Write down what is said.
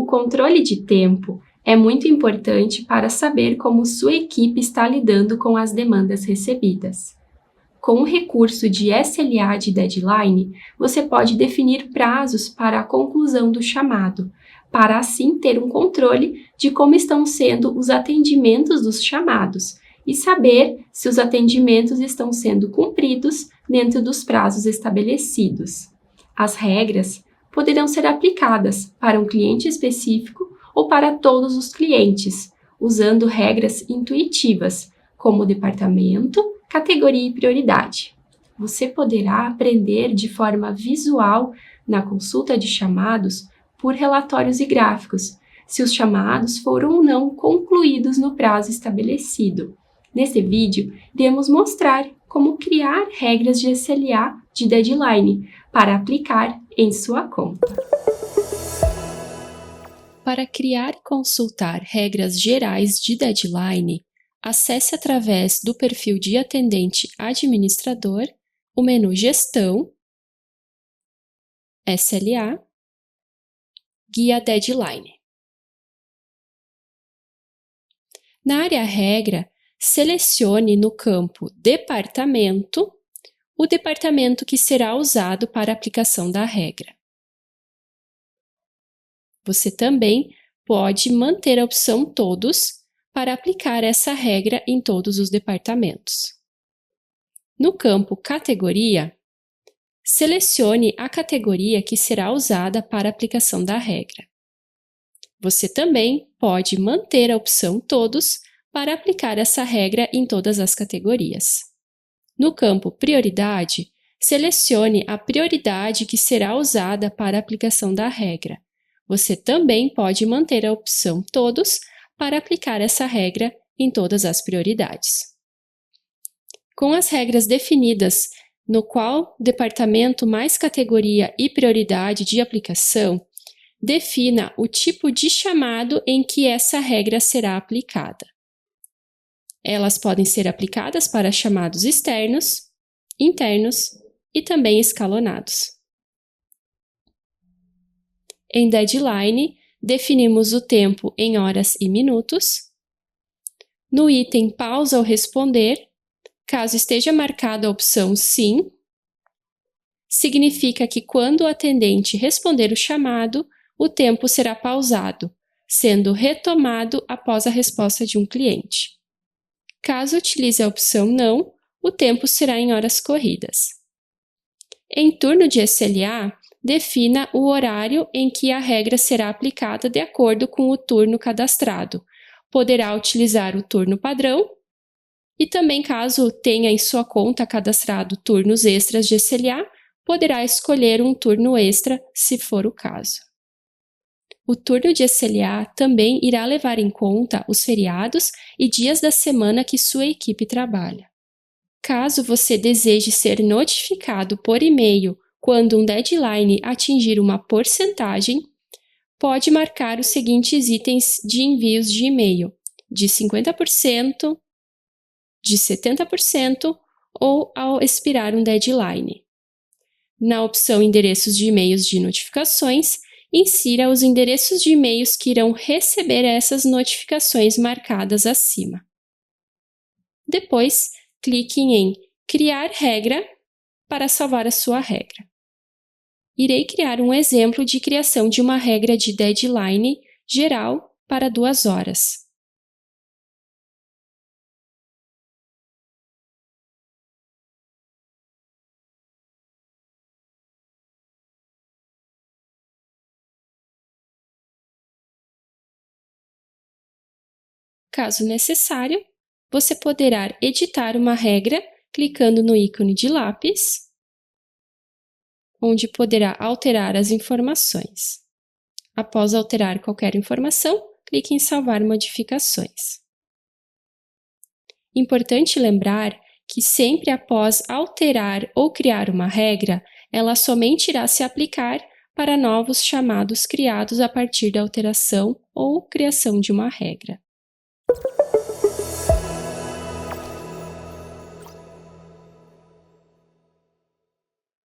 controle de tempo é muito importante para saber como sua equipe está lidando com as demandas recebidas. Com o recurso de SLA de deadline, você pode definir prazos para a conclusão do chamado, para assim ter um controle de como estão sendo os atendimentos dos chamados e saber se os atendimentos estão sendo cumpridos dentro dos prazos estabelecidos. As regras poderão ser aplicadas para um cliente específico ou para todos os clientes, usando regras intuitivas, como departamento, categoria e prioridade. Você poderá aprender de forma visual na consulta de chamados por relatórios e gráficos, se os chamados foram ou não concluídos no prazo estabelecido. Nesse vídeo, iremos mostrar como criar regras de SLA de deadline para aplicar em sua conta. Para criar e consultar regras gerais de deadline, acesse através do perfil de atendente administrador o menu Gestão, SLA, Guia Deadline. Na área Regra, selecione no campo Departamento o departamento que será usado para a aplicação da regra. Você também pode manter a opção Todos para aplicar essa regra em todos os departamentos. No campo Categoria, selecione a categoria que será usada para a aplicação da regra. Você também pode manter a opção Todos para aplicar essa regra em todas as categorias. No campo Prioridade, selecione a prioridade que será usada para a aplicação da regra. Você também pode manter a opção Todos para aplicar essa regra em todas as prioridades. Com as regras definidas no qual departamento mais categoria e prioridade de aplicação, defina o tipo de chamado em que essa regra será aplicada. Elas podem ser aplicadas para chamados externos, internos e também escalonados. Em Deadline, definimos o tempo em horas e minutos. No item Pausa ao responder, caso esteja marcada a opção Sim, significa que quando o atendente responder o chamado, o tempo será pausado, sendo retomado após a resposta de um cliente. Caso utilize a opção Não, o tempo será em horas corridas. Em turno de SLA, defina o horário em que a regra será aplicada de acordo com o turno cadastrado. Poderá utilizar o turno padrão e também, caso tenha em sua conta cadastrado turnos extras de SLA, poderá escolher um turno extra, se for o caso. O turno de SLA também irá levar em conta os feriados e dias da semana que sua equipe trabalha. Caso você deseje ser notificado por e-mail quando um deadline atingir uma porcentagem, pode marcar os seguintes itens de envios de e-mail, de 50%, de 70% ou ao expirar um deadline. Na opção Endereços de e-mails de notificações, insira os endereços de e-mails que irão receber essas notificações marcadas acima. Depois, clique em Criar regra para salvar a sua regra. Irei criar um exemplo de criação de uma regra de deadline geral para 2 horas. Caso necessário, você poderá editar uma regra clicando no ícone de lápis, onde poderá alterar as informações. Após alterar qualquer informação, clique em Salvar modificações. Importante lembrar que sempre após alterar ou criar uma regra, ela somente irá se aplicar para novos chamados criados a partir da alteração ou criação de uma regra.